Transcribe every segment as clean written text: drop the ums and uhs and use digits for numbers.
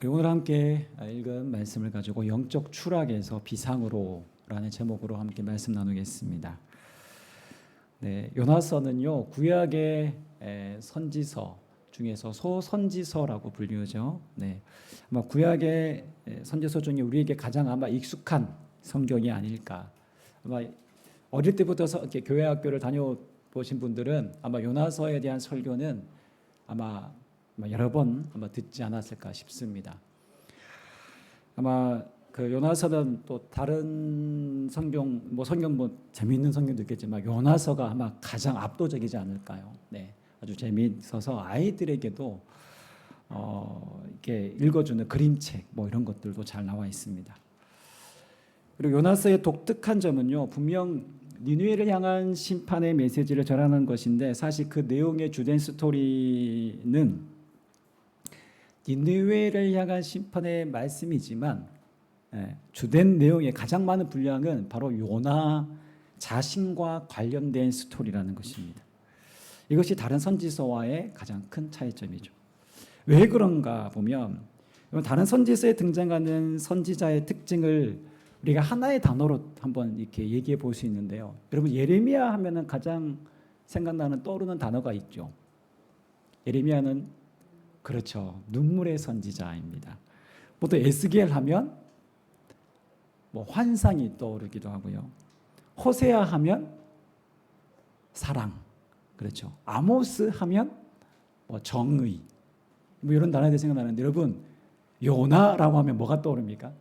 오늘 함께 읽은 말씀을 가지고 영적 추락에서 비상으로라는 제목으로 함께 말씀 나누겠습니다. 네, 요나서는요 구약의 선지서 중에서 소선지서라고 불리우죠. 네, 아마 구약의 선지서 중에 우리에게 가장 아마 익숙한 성경이 아닐까. 아마 어릴 때부터 이렇게 교회 학교를 다녀보신 분들은 아마 요나서에 대한 설교는 아마 여러 번 아마 듣지 않았을까 싶습니다. 아마 그 요나서는 또 다른 성경 재미있는 성경도 있겠지만 요나서가 아마 가장 압도적이지 않을까요? 네, 아주 재미있어서 아이들에게도 이렇게 읽어주는 그림책 이런 것들도 잘 나와 있습니다. 그리고 요나서의 독특한 점은요, 분명 니느웨를 향한 심판의 메시지를 전하는 것인데 사실 그 내용의 주된 스토리는 니느웨를 향한 심판의 말씀이지만 주된 내용의 가장 많은 분량은 바로 요나 자신과 관련된 스토리라는 것입니다. 이것이 다른 선지서와의 가장 큰 차이점이죠. 왜 그런가 보면 다른 선지서에 등장하는 선지자의 특징을 우리가 하나의 단어로 한번 이렇게 얘기해 볼 수 있는데요. 여러분 예레미야 하면은 가장 생각나는 떠오르는 단어가 있죠. 예레미야는 그렇죠. 눈물의 선지자입니다. 보통 에스겔 하면 환상이 떠오르기도 하고요. 호세아 하면 사랑. 그렇죠. 아모스 하면 정의. 이런 단어들이 생각나는데 여러분 요나라고 하면 뭐가 떠오릅니까?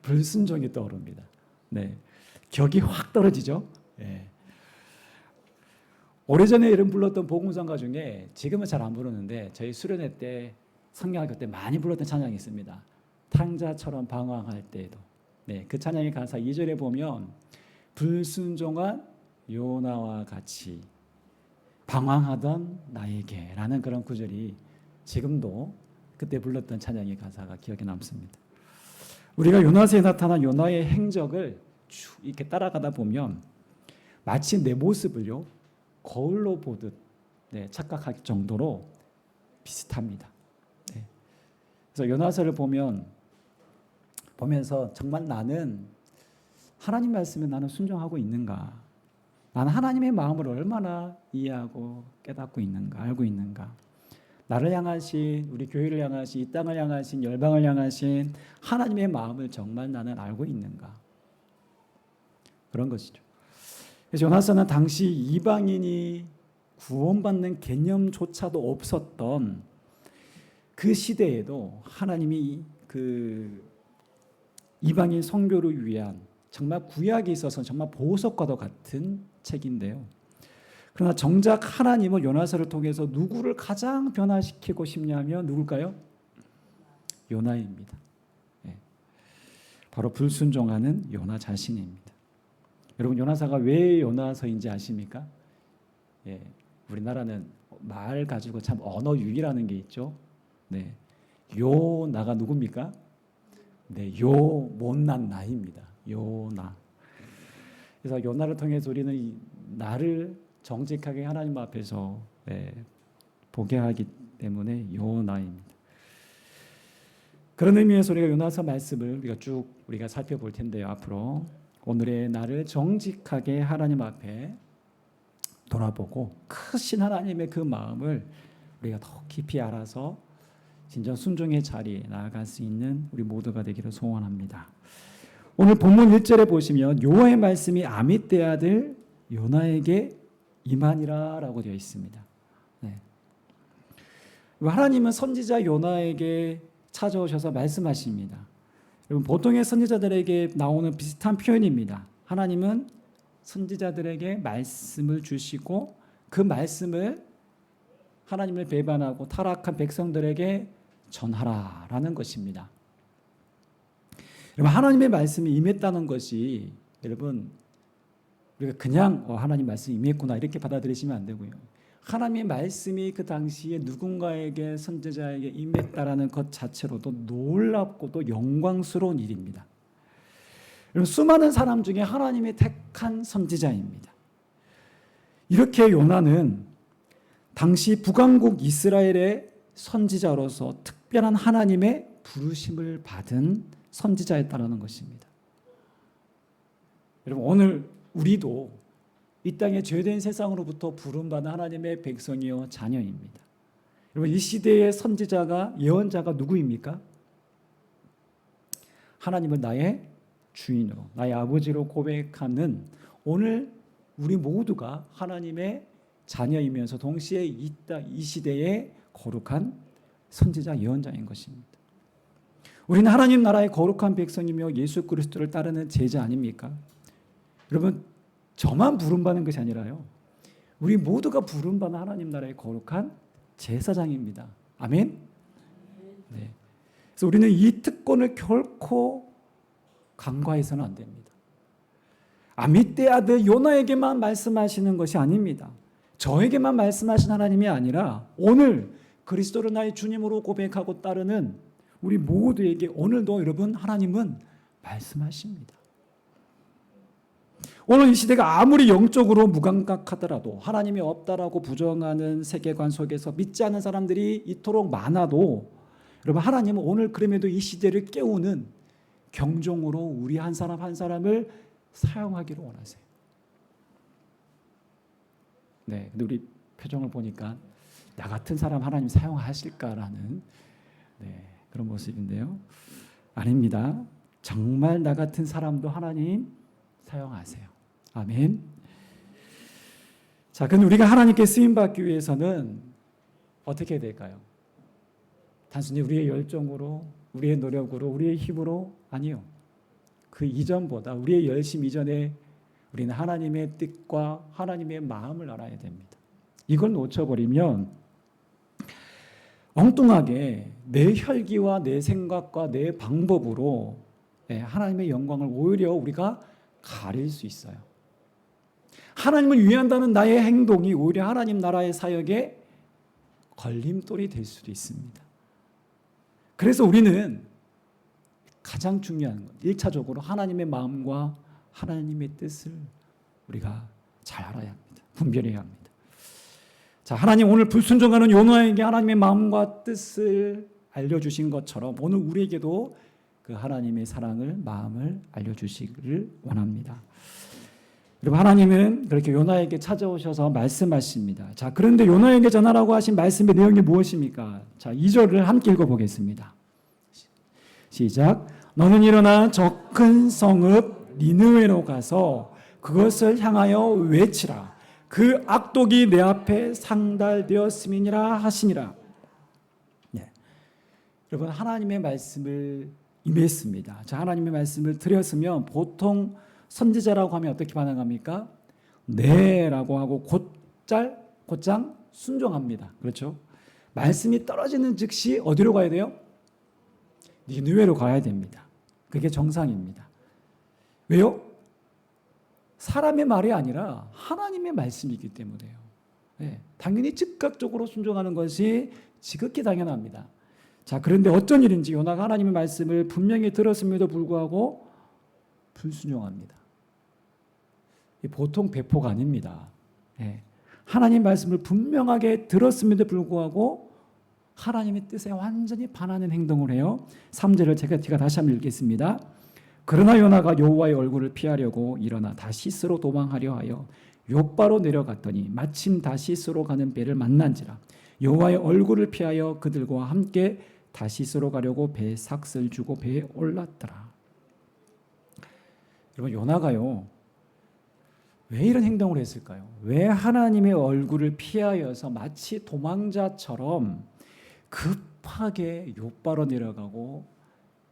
불순종이 떠오릅니다. 네. 격이 확 떨어지죠. 네. 오래전에 이름 불렀던 복음성가 중에 지금은 잘 안 부르는데 저희 수련회 때 성경학교 때 많이 불렀던 찬양이 있습니다. 탕자처럼 방황할 때에도. 네, 그 찬양의 가사 2절에 보면 불순종한 요나와 같이 방황하던 나에게 라는 그런 구절이 지금도 그때 불렀던 찬양의 가사가 기억에 남습니다. 우리가 요나서에 나타난 요나의 행적을 쭉 이렇게 따라가다 보면 마치 내 모습을요 거울로 보듯 착각할 정도로 비슷합니다. 네. 그래서 요나서를 보면서 정말 나는 하나님 말씀에 나는 순종하고 있는가? 나는 하나님의 마음을 얼마나 이해하고 깨닫고 있는가? 알고 있는가? 나를 향하신 우리 교회를 향하신 이 땅을 향하신 열방을 향하신 하나님의 마음을 정말 나는 알고 있는가? 그런 것이죠. 그래서 요나서는 당시 이방인이 구원받는 개념조차도 없었던 그 시대에도 하나님이 그 이방인 선교를 위한 정말 구약에 있어서 정말 보석과도 같은 책인데요. 그러나 정작 하나님은 요나서를 통해서 누구를 가장 변화시키고 싶냐면 누굴까요? 요나입니다. 네. 바로 불순종하는 요나 자신입니다. 여러분 요나서가 왜 요나서인지 아십니까? 예, 우리나라는 말 가지고 참 언어 유희라는 게 있죠. 네, 요나가 누굽니까? 네, 요 못난 나입니다. 요나. 그래서 요나를 통해서 우리는 이 나를 정직하게 하나님 앞에서 보게 하기 때문에 요나입니다. 그런 의미에서 우리가 요나서 말씀을 우리가 살펴볼 텐데요. 앞으로 오늘의 나를 정직하게 하나님 앞에 돌아보고 크신 하나님의 그 마음을 우리가 더 깊이 알아서 진정 순종의 자리에 나아갈 수 있는 우리 모두가 되기를 소원합니다. 오늘 본문 1절에 보시면 여호와의 말씀이 아미떼 아들 요나에게 임하니라라고 되어 있습니다. 네. 하나님은 선지자 요나에게 찾아오셔서 말씀하십니다. 여러분 보통의 선지자들에게 나오는 비슷한 표현입니다. 하나님은 선지자들에게 말씀을 주시고 그 말씀을 하나님을 배반하고 타락한 백성들에게 전하라라는 것입니다. 여러분 하나님의 말씀이 임했다는 것이 여러분 우리가 그냥 하나님 말씀이 임했구나 이렇게 받아들이시면 안 되고요. 하나님의 말씀이 그 당시에 누군가에게 선지자에게 임했다라는 것 자체로도 놀랍고 또 영광스러운 일입니다. 여러분 수많은 사람 중에 하나님이 택한 선지자입니다. 이렇게 요나는 당시 북왕국 이스라엘의 선지자로서 특별한 하나님의 부르심을 받은 선지자였다는 것입니다. 여러분, 오늘 우리도 이 땅의 죄된 세상으로부터 부름받은 하나님의 백성이요 자녀입니다. 여러분, 이 시대의 선지자가, 예언자가 누구입니까? 하나님을 나의 주인으로, 나의 아버지로 고백하는, 오늘 우리 모두가 하나님의 자녀이면서 동시에 이 시대의 거룩한 선지자, 예언자인 것입니다. 우리는 하나님 나라의 거룩한 백성이며 예수 그리스도를 따르는 제자 아닙니까? 여러분, 저만 부름받는 것이 아니라요, 우리 모두가 부름받는 하나님 나라의 거룩한 제사장입니다. 아멘? 네. 그래서 우리는 이 특권을 결코 간과해서는 안 됩니다. 아미떼 아들 요나에게만 말씀하시는 것이 아닙니다. 저에게만 말씀하신 하나님이 아니라 오늘 그리스도를 나의 주님으로 고백하고 따르는 우리 모두에게 오늘도 여러분, 하나님은 말씀하십니다. 오늘 이 시대가 아무리 영적으로 무감각하더라도, 하나님이 없다라고 부정하는 세계관 속에서 믿지 않는 사람들이 이토록 많아도, 여러분, 하나님은 오늘 그럼에도 이 시대를 깨우는 경종으로 우리 한 사람 한 사람을 사용하기를 원하세요. 네, 근데 우리 표정을 보니까 나 같은 사람 하나님 사용하실까라는 그런 모습인데요. 아닙니다. 정말 나 같은 사람도 하나님 사용하세요. 아멘. 자, 근데 우리가 하나님께 쓰임 받기 위해서는 어떻게 해야 될까요? 단순히 우리의 열정으로, 우리의 노력으로, 우리의 힘으로 아니요. 그 이전보다, 우리의 열심 이전에 우리는 하나님의 뜻과 하나님의 마음을 알아야 됩니다. 이걸 놓쳐버리면 엉뚱하게 내 혈기와 내 생각과 내 방법으로 하나님의 영광을 오히려 우리가 가릴 수 있어요. 하나님을 위한다는 나의 행동이 오히려 하나님 나라의 사역에 걸림돌이 될 수도 있습니다. 그래서 우리는 가장 중요한 것, 1차적으로 하나님의 마음과 하나님의 뜻을 우리가 잘 알아야 합니다. 분별해야 합니다. 자, 하나님 오늘 불순종하는 요나에게 하나님의 마음과 뜻을 알려주신 것처럼 오늘 우리에게도 그 하나님의 사랑을, 마음을 알려주시기를 원합니다. 여러분, 하나님은 그렇게 요나에게 찾아오셔서 말씀하십니다. 자, 그런데 요나에게 전하라고 하신 말씀의 내용이 무엇입니까? 자, 2절을 함께 읽어보겠습니다. 시작. 너는 일어나 저 큰 성읍 니느웨로 가서 그것을 향하여 외치라. 그 악독이 내 앞에 상달되었음이니라 하시니라. 네. 여러분, 하나님의 말씀을 임했습니다. 자, 하나님의 말씀을 드렸으면 보통 선지자라고 하면 어떻게 반응합니까? 네라고 하고 곧장 순종합니다. 그렇죠? 말씀이 떨어지는 즉시 어디로 가야 돼요? 니느웨로 가야 됩니다. 그게 정상입니다. 왜요? 사람의 말이 아니라 하나님의 말씀이기 때문에요. 네, 당연히 즉각적으로 순종하는 것이 지극히 당연합니다. 자, 그런데 어쩐 일인지 요나가 하나님의 말씀을 분명히 들었음에도 불구하고 불순종합니다. 보통 배포가 아닙니다. 네, 하나님 말씀을 분명하게 들었음에도 불구하고 하나님의 뜻에 완전히 반하는 행동을 해요. 3절을 제가 다시 한번 읽겠습니다. 그러나 요나가 여호와의 얼굴을 피하려고 일어나 다시스로 도망하려 하여 욥바로 내려갔더니 마침 다시스로 가는 배를 만난지라. 여호와의 얼굴을 피하여 그들과 함께 다시스로 가려고 배에 삭슬 주고 배에 올랐더라. 여러분, 요나가요, 왜 이런 행동을 했을까요? 왜 하나님의 얼굴을 피하여서 마치 도망자처럼 급하게 욥바로 내려가고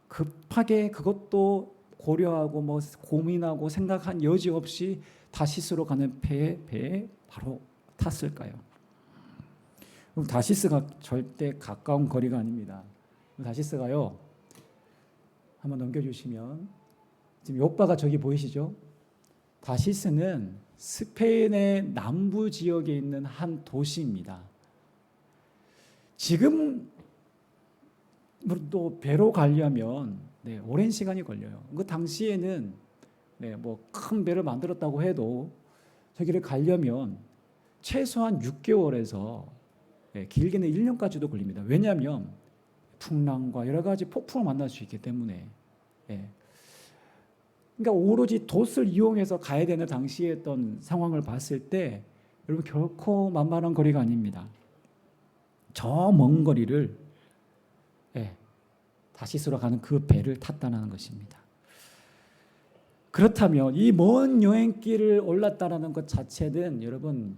급하게 그것도 고려하고 고민하고 생각한 여지 없이 다시스로 가는 배에 바로 탔을까요? 그럼 다시스가 절대 가까운 거리가 아닙니다. 다시스가요, 한번 넘겨주시면 지금 욥바가 저기 보이시죠? 다시스는 스페인의 남부 지역에 있는 한 도시입니다. 지금 또 배로 가려면 오랜 시간이 걸려요. 그 당시에는 큰 배를 만들었다고 해도 저기를 가려면 최소한 6개월에서 길게는 1년까지도 걸립니다. 왜냐하면 풍랑과 여러 가지 폭풍을 만날 수 있기 때문에. 그러니까 오로지 돛을 이용해서 가야 되는 당시에 어떤 상황을 봤을 때 여러분 결코 만만한 거리가 아닙니다. 저 먼 거리를 다시스로 가는 그 배를 탔다는 것입니다. 그렇다면 이 먼 여행길을 올랐다는 것 자체는 여러분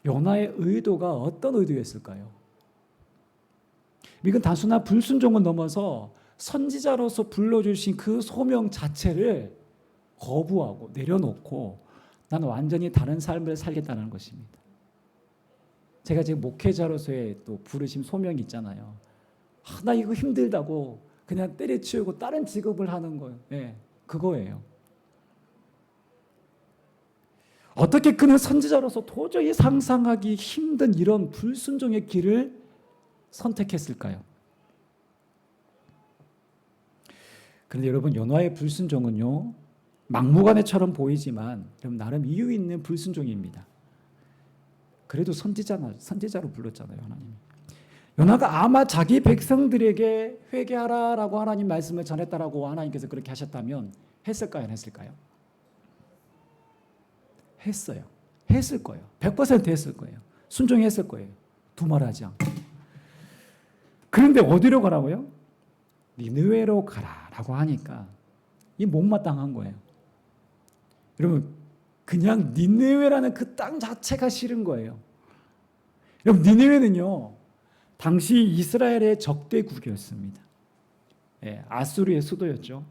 요나의 의도가 어떤 의도였을까요? 이건 단순한 불순종을 넘어서 선지자로서 불러주신 그 소명 자체를 거부하고 내려놓고 나는 완전히 다른 삶을 살겠다는 것입니다. 제가 지금 목회자로서의 또 부르심 소명이 있잖아요. 나 이거 힘들다고 그냥 때려치우고 다른 직업을 하는 거예요. 그거예요. 어떻게 그는 선지자로서 도저히 상상하기 힘든 이런 불순종의 길을 선택했을까요? 그런데 여러분 요나의 불순종은요 막무가내처럼 보이지만 여러분 나름 이유 있는 불순종입니다. 그래도 선지자로 불렀잖아요 하나님이. 요나가 아마 자기 백성들에게 회개하라라고 하나님 말씀을 전했다라고 하나님께서 그렇게 하셨다면 했을까요? 안 했을까요? 했어요. 했을 거예요. 100% 했을 거예요. 순종했을 거예요. 두말하지 않고. 그런데 어디로 가라고요? 니느웨로 가라라고 하니까 이 못마땅한 거예요. 여러분 그냥 니느웨라는 그 땅 자체가 싫은 거예요. 여러분 니느웨는요 당시 이스라엘의 적대국이었습니다. 아수르의 수도였죠.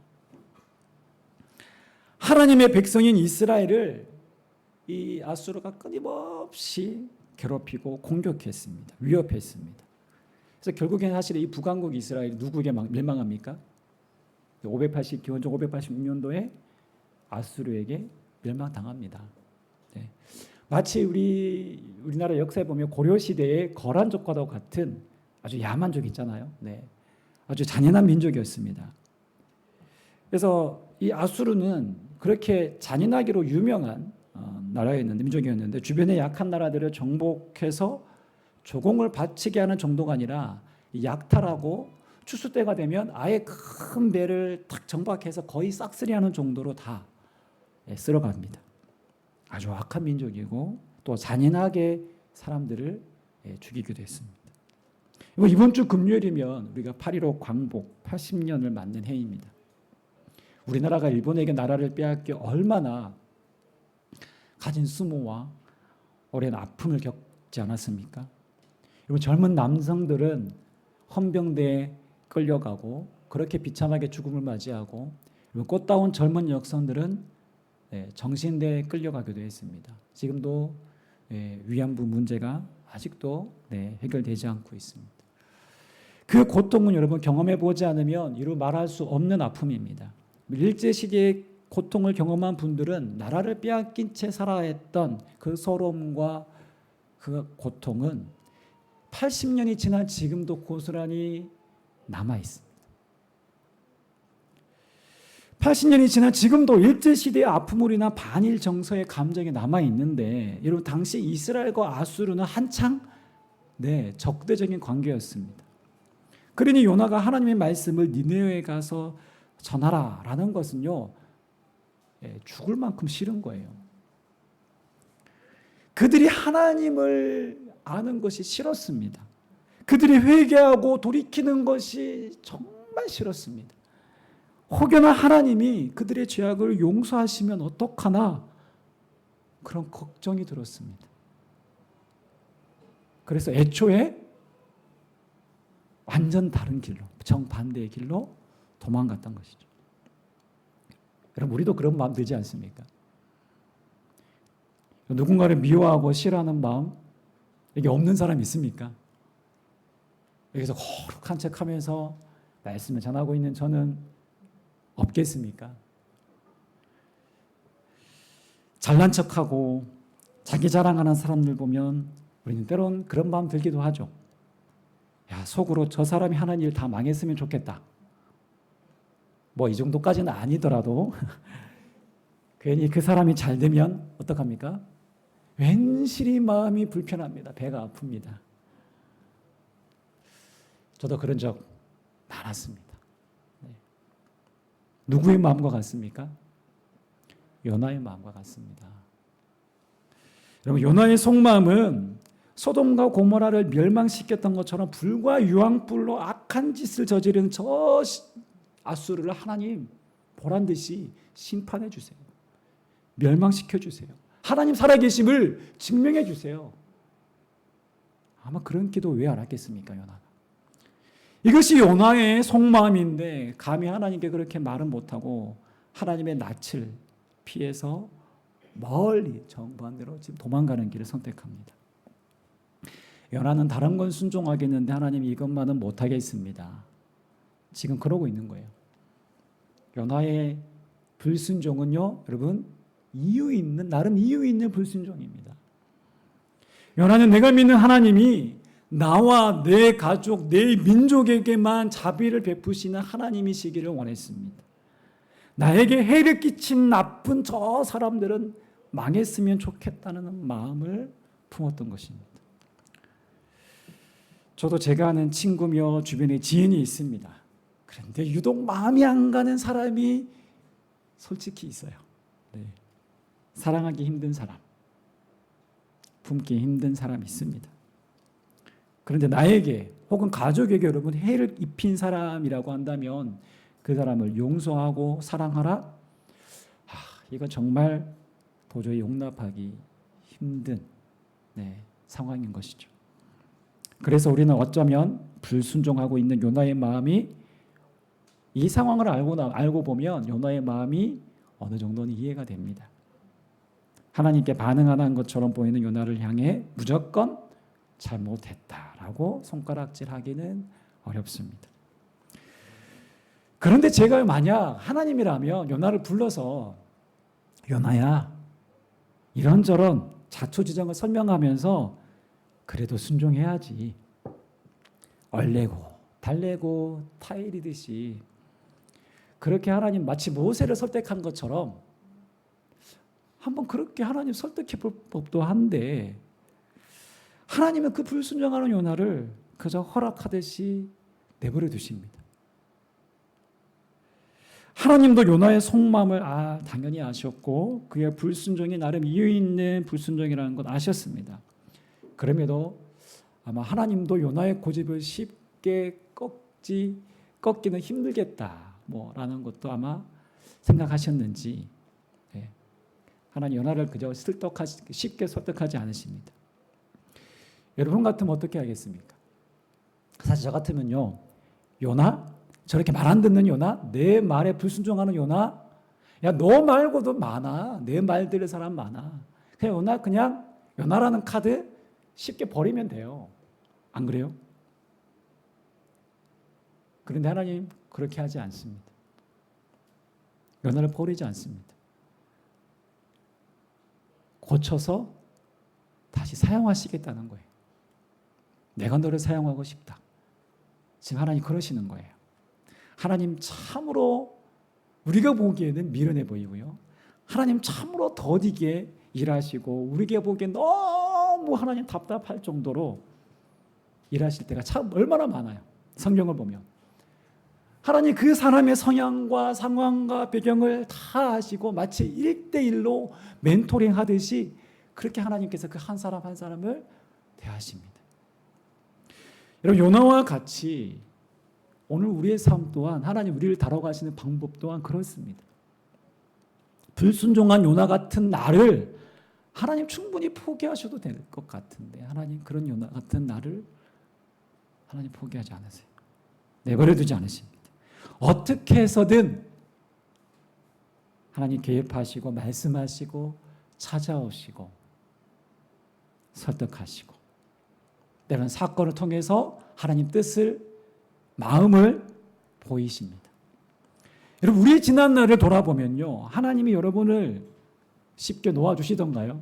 하나님의 백성인 이스라엘을 이 아수르가 끊임없이 괴롭히고 공격했습니다. 위협했습니다. 그래서 결국에는 사실 이 북왕국 이스라엘이 누구에게 멸망합니까? 기원전 586년도에 아수르에게 멸망당합니다. 마치 우리나라 역사에 보면 고려 시대의 거란족과도 같은 아주 야만족 있잖아요. 아주 잔인한 민족이었습니다. 그래서 이 아수르는 그렇게 잔인하기로 유명한 나라였는데 민족이었는데 주변의 약한 나라들을 정복해서 조공을 바치게 하는 정도가 아니라 약탈하고 추수 때가 되면 아예 큰 배를 탁 정박해서 거의 싹쓸이하는 정도로 다 쓸어갑니다. 아주 악한 민족이고 또 잔인하게 사람들을 죽이기도 했습니다. 이번 주 금요일이면 우리가 8.15 광복 80년을 맞는 해입니다. 우리나라가 일본에게 나라를 빼앗겨 얼마나 가진 수모와 오랜 아픔을 겪지 않았습니까? 여러분 젊은 남성들은 헌병대에 끌려가고 그렇게 비참하게 죽음을 맞이하고 꽃다운 젊은 여성들은 정신대에 끌려가기도 했습니다. 지금도 위안부 문제가 아직도 해결되지 않고 있습니다. 그 고통은 여러분 경험해 보지 않으면 이루 말할 수 없는 아픔입니다. 일제시대의 고통을 경험한 분들은 나라를 빼앗긴 채 살아야 했던 그 서러움과 그 고통은 80년이 지난 지금도 고스란히 남아 있습니다. 80년이 지난 지금도 일제시대의 아픔으로 인한 반일 정서의 감정이 남아 있는데 여러분 당시 이스라엘과 아수르는 한창 적대적인 관계였습니다. 그러니 요나가 하나님의 말씀을 니느웨에 가서 전하라라는 것은요 죽을 만큼 싫은 거예요. 그들이 하나님을 아는 것이 싫었습니다. 그들이 회개하고 돌이키는 것이 정말 싫었습니다. 혹여나 하나님이 그들의 죄악을 용서하시면 어떡하나 그런 걱정이 들었습니다. 그래서 애초에 완전 다른 길로 정반대의 길로 도망갔던 것이죠. 여러분 우리도 그런 마음 들지 않습니까? 누군가를 미워하고 싫어하는 마음 이게 없는 사람 있습니까? 여기서 거룩한 척하면서 말씀을 전하고 있는 저는 없겠습니까? 잘난 척하고 자기 자랑하는 사람들 보면 우리는 때론 그런 마음 들기도 하죠. 야, 속으로 저 사람이 하는 일 다 망했으면 좋겠다. 뭐 이 정도까지는 아니더라도 괜히 그 사람이 잘 되면 어떡합니까? 괜시리 마음이 불편합니다. 배가 아픕니다. 저도 그런 적 많았습니다. 네. 누구의 마음과 같습니까? 요나의 마음과 같습니다. 여러분, 요나의 속마음은 소돔과 고모라를 멸망시켰던 것처럼 불과 유황불로 악한 짓을 저지른 저 아수르를 하나님 보란 듯이 심판해 주세요. 멸망시켜 주세요. 하나님 살아계심을 증명해 주세요. 아마 그런 기도 왜 안 하겠습니까, 요나가? 이것이 요나의 속마음인데 감히 하나님께 그렇게 말은 못하고 하나님의 낯을 피해서 멀리 정반대로 지금 도망가는 길을 선택합니다. 요나는 다른 건 순종하겠는데 하나님 이것만은 못하겠습니다. 지금 그러고 있는 거예요. 요나의 불순종은요, 여러분, 나름 이유 있는 불순종입니다. 요나는 내가 믿는 하나님이 나와 내 가족, 내 민족에게만 자비를 베푸시는 하나님이시기를 원했습니다. 나에게 해를 끼친 나쁜 저 사람들은 망했으면 좋겠다는 마음을 품었던 것입니다. 저도 제가 아는 친구며 주변에 지인이 있습니다. 그런데 유독 마음이 안 가는 사람이 솔직히 있어요. 네. 사랑하기 힘든 사람, 품기 힘든 사람이 있습니다. 그런데 나에게 혹은 가족에게 여러분 해를 입힌 사람이라고 한다면 그 사람을 용서하고 사랑하라? 이건 정말 도저히 용납하기 힘든 상황인 것이죠. 그래서 우리는 어쩌면 불순종하고 있는 요나의 마음이 이 상황을 알고 보면 요나의 마음이 어느 정도는 이해가 됩니다. 하나님께 반응하는 것처럼 보이는 요나를 향해 무조건 잘못했다라고 손가락질하기는 어렵습니다. 그런데 제가 만약 하나님이라면 요나를 불러서 요나야 이런저런 자초지정을 설명하면서 그래도 순종해야지, 얼레고 달래고 타일이듯이 그렇게 하나님 마치 모세를 설득한 것처럼 한번 그렇게 하나님 설득해 볼 법도 한데 하나님은 그 불순종하는 요나를 그저 허락하듯이 내버려 두십니다. 하나님도 요나의 속마음을 당연히 아셨고 그의 불순종이 나름 이유 있는 불순종이라는 것 아셨습니다. 그럼에도 아마 하나님도 요나의 고집을 쉽게 꺾기는 힘들겠다 라는 것도 아마 생각하셨는지 하나님 요나를 그저 쉽게 설득하지 않으십니다. 여러분 같으면 어떻게 하겠습니까? 사실 저 같으면요, 요나? 저렇게 말 안 듣는 요나? 내 말에 불순종하는 요나? 야, 너 말고도 많아. 내 말 들을 사람 많아. 그냥 요나라는 카드 쉽게 버리면 돼요. 안 그래요? 그런데 하나님 그렇게 하지 않습니다. 요나를 버리지 않습니다. 고쳐서 다시 사용하시겠다는 거예요. 내가 너를 사용하고 싶다. 지금 하나님 그러시는 거예요. 하나님 참으로 우리가 보기에는 미련해 보이고요. 하나님 참으로 더디게 일하시고 우리가 보기엔 너무 하나님 답답할 정도로 일하실 때가 참 얼마나 많아요. 성경을 보면. 하나님 그 사람의 성향과 상황과 배경을 다 아시고 마치 1대1로 멘토링 하듯이 그렇게 하나님께서 그 한 사람 한 사람을 대하십니다. 여러분, 요나와 같이 오늘 우리의 삶 또한 하나님 우리를 다뤄가시는 방법 또한 그렇습니다. 불순종한 요나 같은 나를 하나님 충분히 포기하셔도 될 것 같은데 하나님 그런 요나 같은 나를 하나님 포기하지 않으세요. 내버려 두지 않으십니다. 어떻게 해서든 하나님 개입하시고 말씀하시고 찾아오시고 설득하시고 때로는 사건을 통해서 하나님 뜻을 마음을 보이십니다. 여러분, 우리의 지난 날을 돌아보면요, 하나님이 여러분을 쉽게 놓아주시던가요?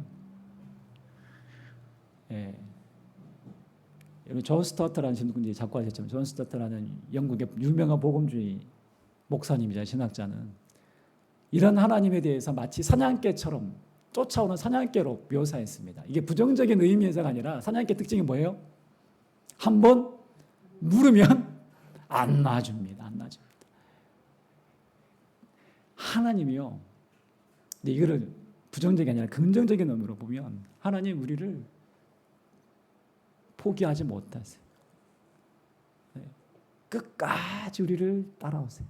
여러분, 존 스타트라는 분이 자꾸 하셨지만 존 스타트라는 영국의 유명한 복음주의 목사님이자 신학자는 이런 하나님에 대해서 마치 사냥개처럼 쫓아오는 사냥개로 묘사했습니다. 이게 부정적인 의미에서가 아니라 사냥개 특징이 뭐예요? 한번 물으면 안 놔줍니다. 안 놔줍니다. 하나님이요. 근데 이거를 부정적이 아니라 긍정적인 의미로 보면 하나님 우리를 포기하지 못하세요. 끝까지 우리를 따라오세요.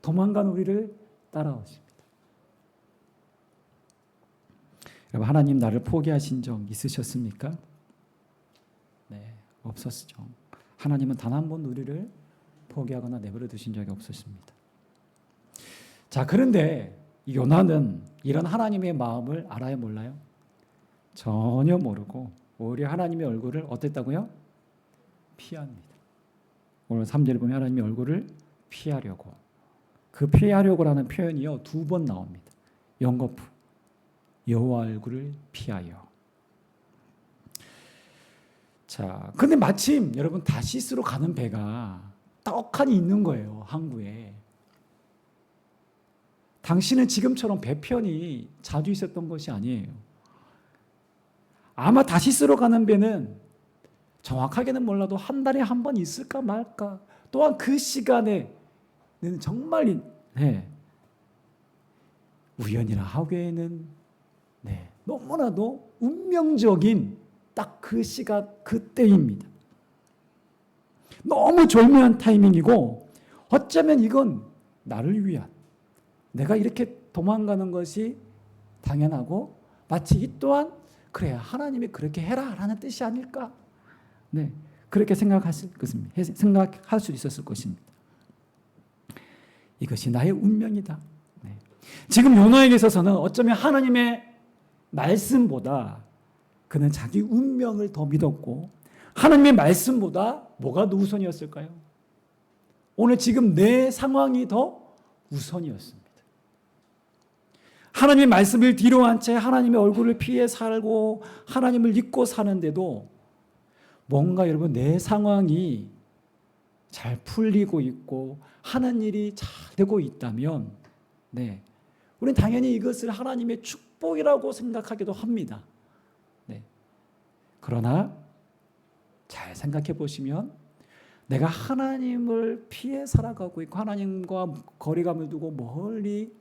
도망간 우리를 따라오십니다. 여러분, 하나님 나를 포기하신 적 있으셨습니까? 네, 없었죠. 하나님은 단 한 번 우리를 포기하거나 내버려 두신 적이 없으십니다. 자, 그런데 요나는 이런 하나님의 마음을 알아요, 몰라요? 전혀 모르고 오히려 하나님의 얼굴을 어땠다고요? 피합니다. 오늘 3절에 보면 하나님의 얼굴을 피하려고. 그 피하려고라는 표현이요 2번 나옵니다. 연거푸 여호와 얼굴을 피하여. 자, 근데 마침 여러분 다시스로 가는 배가 떡하니 있는 거예요, 항구에. 당신은 지금처럼 배편이 자주 있었던 것이 아니에요. 아마 다시스로 가는 배는 정확하게는 몰라도 한 달에 한 번 있을까 말까. 또한 그 시간에는 정말 우연이라 하기에는 너무나도 운명적인 딱 그 시간 그때입니다. 너무 절묘한 타이밍이고 어쩌면 이건 나를 위한, 내가 이렇게 도망가는 것이 당연하고 마치 이 또한 그래 하나님이 그렇게 해라 라는 뜻이 아닐까. 그렇게 생각할 수 있었을 것입니다. 이것이 나의 운명이다. 지금 요나에게 있어서는 어쩌면 하나님의 말씀보다 그는 자기 운명을 더 믿었고 하나님의 말씀보다 뭐가 더 우선이었을까요? 오늘 지금 내 상황이 더 우선이었습니다. 하나님의 말씀을 뒤로 한 채 하나님의 얼굴을 피해 살고 하나님을 잊고 사는데도 뭔가 여러분 내 상황이 잘 풀리고 있고 하는 일이 잘 되고 있다면 우리는 당연히 이것을 하나님의 축복이라고 생각하기도 합니다. 그러나 잘 생각해 보시면 내가 하나님을 피해 살아가고 있고 하나님과 거리감을 두고 멀리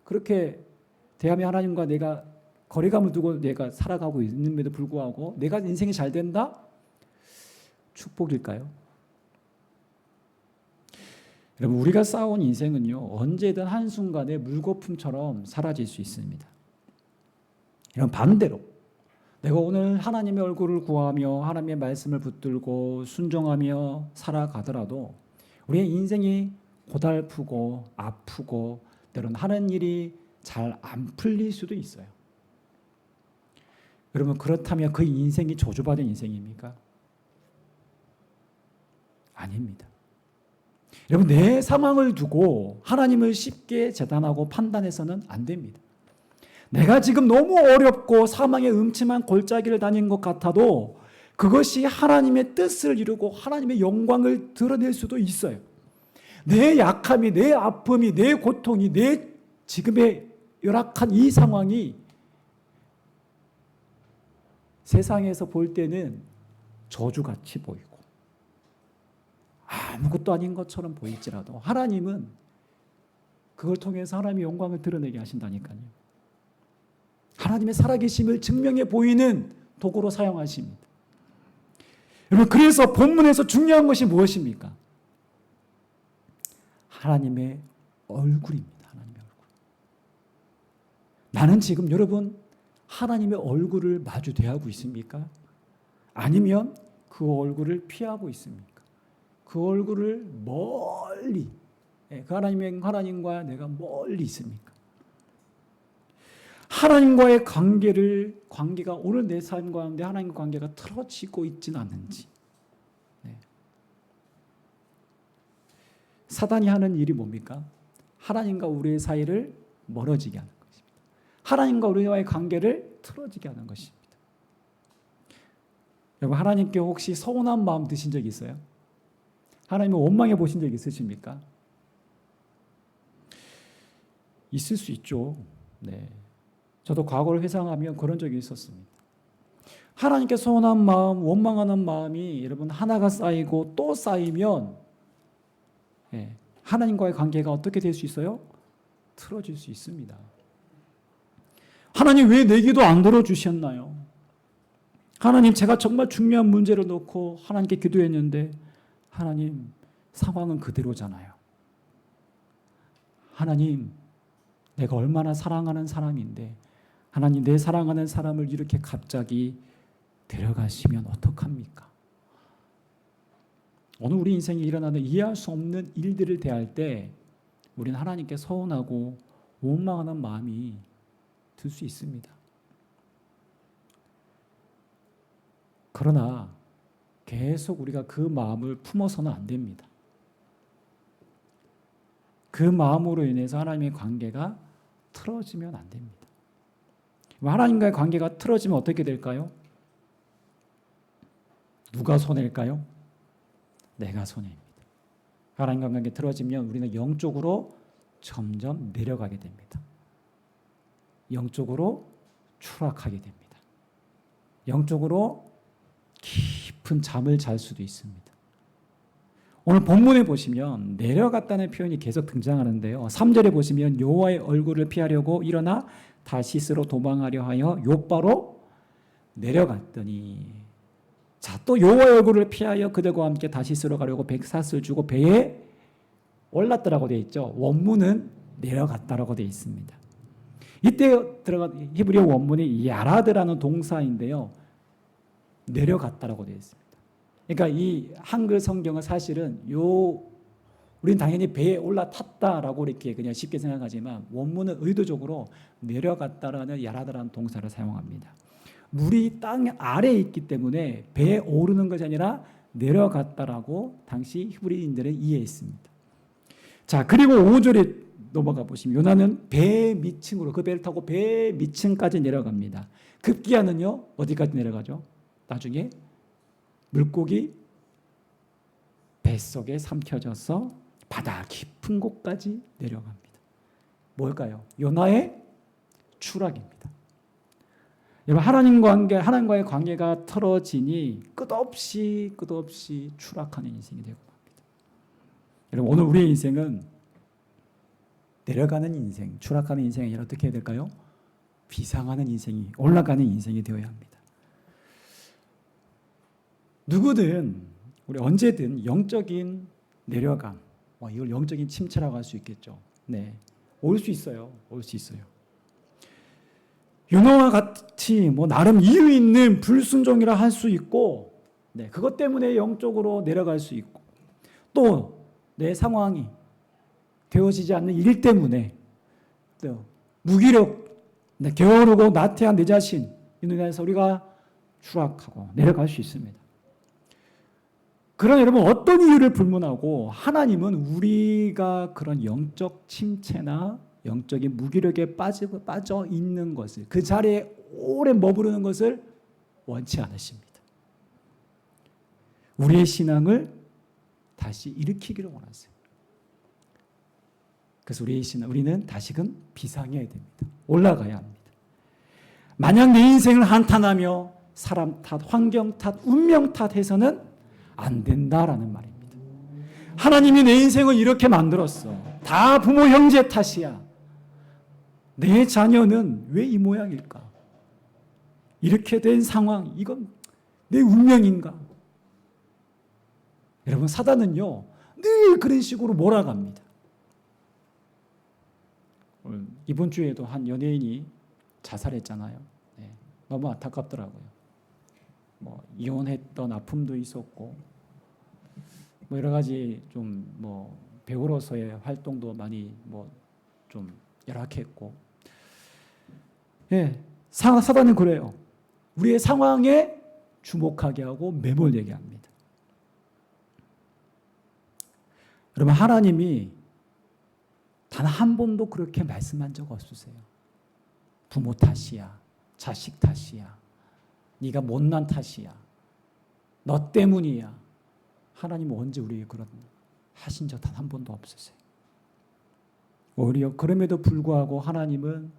그렇게 대하며 하나님과 내가 거리감을 두고 내가 살아가고 있는데도 불구하고 내가 인생이 잘 된다? 축복일까요? 여러분, 우리가 쌓아온 인생은요 언제든 한순간에 물거품처럼 사라질 수 있습니다. 이런 반대로 내가 오늘 하나님의 얼굴을 구하며 하나님의 말씀을 붙들고 순종하며 살아가더라도 우리의 인생이 고달프고 아프고 때로는 하는 일이 잘 안 풀릴 수도 있어요. 여러분, 그렇다면 그 인생이 저주받은 인생입니까? 아닙니다. 여러분, 내 상황을 두고 하나님을 쉽게 재단하고 판단해서는 안 됩니다. 내가 지금 너무 어렵고 사망의 음침한 골짜기를 다닌 것 같아도 그것이 하나님의 뜻을 이루고 하나님의 영광을 드러낼 수도 있어요. 내 약함이, 내 아픔이, 내 고통이, 내 지금의 열악한 이 상황이 세상에서 볼 때는 저주같이 보이고 아무것도 아닌 것처럼 보일지라도 하나님은 그걸 통해서 하나님의 영광을 드러내게 하신다니까요. 하나님의 살아계심을 증명해 보이는 도구로 사용하십니다. 여러분, 그래서 본문에서 중요한 것이 무엇입니까? 하나님의 얼굴입니다. 하나님의 얼굴. 나는 지금 여러분 하나님의 얼굴을 마주 대하고 있습니까? 아니면 그 얼굴을 피하고 있습니까? 그 얼굴을 멀리, 그 하나님과 내가 멀리 있습니까? 하나님과의 관계가 오늘 내 삶 가운데 하나님과 관계가 틀어지고 있지는 않는지. 사단이 하는 일이 뭡니까? 하나님과 우리의 사이를 멀어지게 하는 것입니다. 하나님과 우리와의 관계를 틀어지게 하는 것입니다. 여러분, 하나님께 혹시 서운한 마음 드신 적 있어요? 하나님을 원망해 보신 적 있으십니까? 있을 수 있죠. 저도 과거를 회상하면 그런 적이 있었습니다. 하나님께 서운한 마음, 원망하는 마음이 여러분 하나가 쌓이고 또 쌓이면 하나님과의 관계가 어떻게 될 수 있어요? 틀어질 수 있습니다. 하나님 왜 내 기도 안 들어주셨나요? 하나님 제가 정말 중요한 문제를 놓고 하나님께 기도했는데 하나님 상황은 그대로잖아요. 하나님 내가 얼마나 사랑하는 사람인데 하나님 내 사랑하는 사람을 이렇게 갑자기 데려가시면 어떡합니까? 오늘 우리 인생에 일어나는 이해할 수 없는 일들을 대할 때 우리는 하나님께 서운하고 원망하는 마음이 들 수 있습니다. 그러나 계속 우리가 그 마음을 품어서는 안 됩니다. 그 마음으로 인해서 하나님의 관계가 틀어지면 안 됩니다. 하나님과의 관계가 틀어지면 어떻게 될까요? 누가 손해일까요? 내가 손해입니다. 하나님과 관계 틀어지면 우리는 영적으로 점점 내려가게 됩니다. 영적으로 추락하게 됩니다. 영적으로 깊은 잠을 잘 수도 있습니다. 오늘 본문에 보시면 내려갔다는 표현이 계속 등장하는데요. 3절에 보시면 여호와의 얼굴을 피하려고 일어나 다시스로 도망하려 하여 욥바로 내려갔더니 자, 또 여호와의 얼굴을 피하여 그들과 함께 다시스로 가려고 백삿을 주고 배에 올랐더라고 되어 있죠. 원문은 내려갔다라고 되어 있습니다. 이때 들어간 히브리어 원문이 야라드라는 동사인데요. 내려갔다라고 되어 있습니다. 그러니까 이 한글 성경은 사실은 우린 당연히 배에 올라탔다라고 이렇게 그냥 쉽게 생각하지만 원문은 의도적으로 내려갔다라는 야라드라는 동사를 사용합니다. 물이 땅 아래에 있기 때문에 배에 오르는 것이 아니라 내려갔다라고 당시 히브리인들은 이해했습니다. 자, 그리고 5절에 넘어가 보시면 요나는 배 밑층으로 그 배를 타고 배 밑층까지 내려갑니다. 급기야는요 어디까지 내려가죠? 나중에 물고기 뱃속에 삼켜져서 바다 깊은 곳까지 내려갑니다. 뭘까요? 요나의 추락입니다. 여러분 하나님과의 관계가 틀어지니 끝없이 추락하는 인생이 되고 맙니다. 여러분 오늘 우리의 인생은 내려가는 인생, 추락하는 인생이 아니라 어떻게 해야 될까요? 비상하는 인생이, 올라가는 인생이 되어야 합니다. 누구든 우리 언제든 영적인 내려감, 이걸 영적인 침체라고 할 수 있겠죠. 네, 올 수 있어요. 올 수 있어요. 요나와 같이 나름 이유 있는 불순종이라 할 수 있고, 네, 그것 때문에 영적으로 내려갈 수 있고, 또 내 상황이 되어지지 않는 일 때문에 또 무기력, 게으르고 나태한 내 자신 이로 인해서 우리가 추락하고 내려갈 수 있습니다. 그러나 여러분 어떤 이유를 불문하고 하나님은 우리가 그런 영적 침체나 영적인 무기력에 빠져 있는 것을 그 자리에 오래 머무르는 것을 원치 않으십니다. 우리의 신앙을 다시 일으키기를 원하세요. 그래서 우리는 다시금 비상해야 됩니다. 올라가야 합니다. 만약 내 인생을 한탄하며 사람 탓, 환경 탓, 운명 탓해서는 안 된다라는 말입니다. 하나님이 내 인생을 이렇게 만들었어. 다 부모 형제 탓이야. 내 자녀는 왜 이 모양일까? 이렇게 된 상황, 이건 내 운명인가? 여러분 사단은요 늘 그런 식으로 몰아갑니다. 이번 주에도 한 연예인이 자살했잖아요. 네, 너무 안타깝더라고요. 이혼했던 아픔도 있었고, 여러 가지 좀 배우로서의 활동도 많이 좀 열악했고, 예, 사단은 그래요. 우리의 상황에 주목하게 하고 매몰되게 합니다. 여러분 하나님이 단 한 번도 그렇게 말씀한 적 없으세요. 부모 탓이야, 자식 탓이야, 네가 못난 탓이야, 너 때문이야. 하나님은 언제 우리에게 그런 하신 적 단 한 번도 없으세요. 오히려 그럼에도 불구하고 하나님은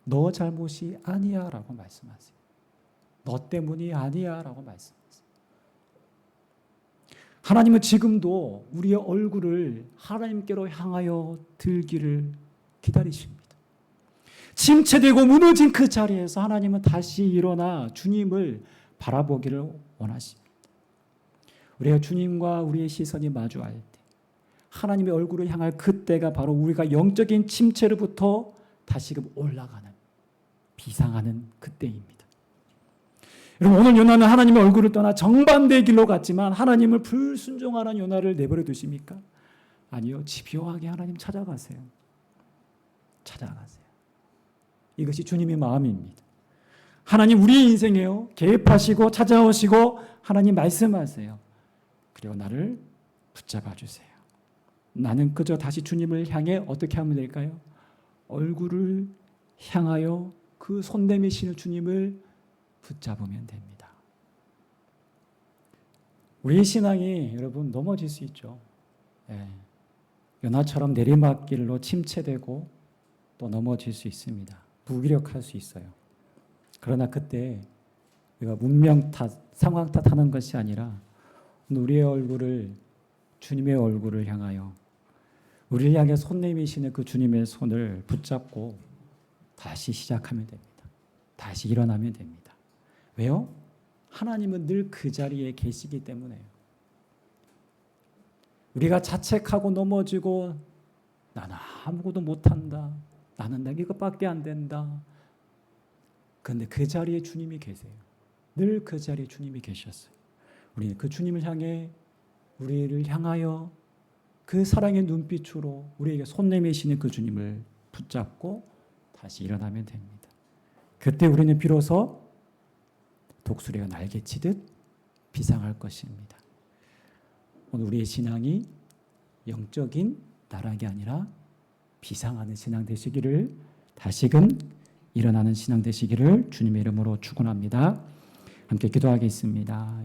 너 잘못이 아니야 라고 말씀하세요. 너 때문이 아니야 라고 말씀하세요. 하나님은 지금도 우리의 얼굴을 하나님께로 향하여 들기를 기다리십니다. 침체되고 무너진 그 자리에서 하나님은 다시 일어나 주님을 바라보기를 원하십니다. 우리가 주님과 우리의 시선이 마주할 때 하나님의 얼굴을 향할 그때가 바로 우리가 영적인 침체로부터 다시금 올라가는 비상하는 그때입니다. 여러분, 오늘 요나는 하나님의 얼굴을 떠나 정반대의 길로 갔지만 하나님을 불순종하는 요나를 내버려 두십니까? 아니요. 집요하게 하나님 찾아가세요. 찾아가세요. 이것이 주님의 마음입니다. 하나님 우리의 인생에요. 개입하시고 찾아오시고 하나님 말씀하세요. 그리고 나를 붙잡아 주세요. 나는 그저 다시 주님을 향해 어떻게 하면 될까요? 얼굴을 향하여 그 손 내미시는 주님을 붙잡으면 됩니다. 우리의 신앙이 여러분 넘어질 수 있죠. 예. 요나처럼 내리막길로 침체되고 또 넘어질 수 있습니다. 무기력할 수 있어요. 그러나 그때 우리가 문명 탓, 상황 탓하는 것이 아니라 우리의 얼굴을 주님의 얼굴을 향하여 우리를 향해 손 내미시는 그 주님의 손을 붙잡고 다시 시작하면 됩니다. 다시 일어나면 됩니다. 왜요? 하나님은 늘 그 자리에 계시기 때문에요. 우리가 자책하고 넘어지고 나는 아무것도 못한다. 나는 내가 이것밖에 안 된다. 그런데 그 자리에 주님이 계세요. 늘 그 자리에 주님이 계셨어요. 우리는 그 주님을 향해 우리를 향하여 그 사랑의 눈빛으로 우리에게 손 내미시는 그 주님을 붙잡고 다시 일어나면 됩니다. 그때 우리는 비로소 독수리가 날개치듯 비상할 것입니다. 오늘 우리의 신앙이 영적인 나락이 아니라 비상하는 신앙 되시기를, 다시금 일어나는 신앙 되시기를 주님의 이름으로 축원합니다. 함께 기도하겠습니다.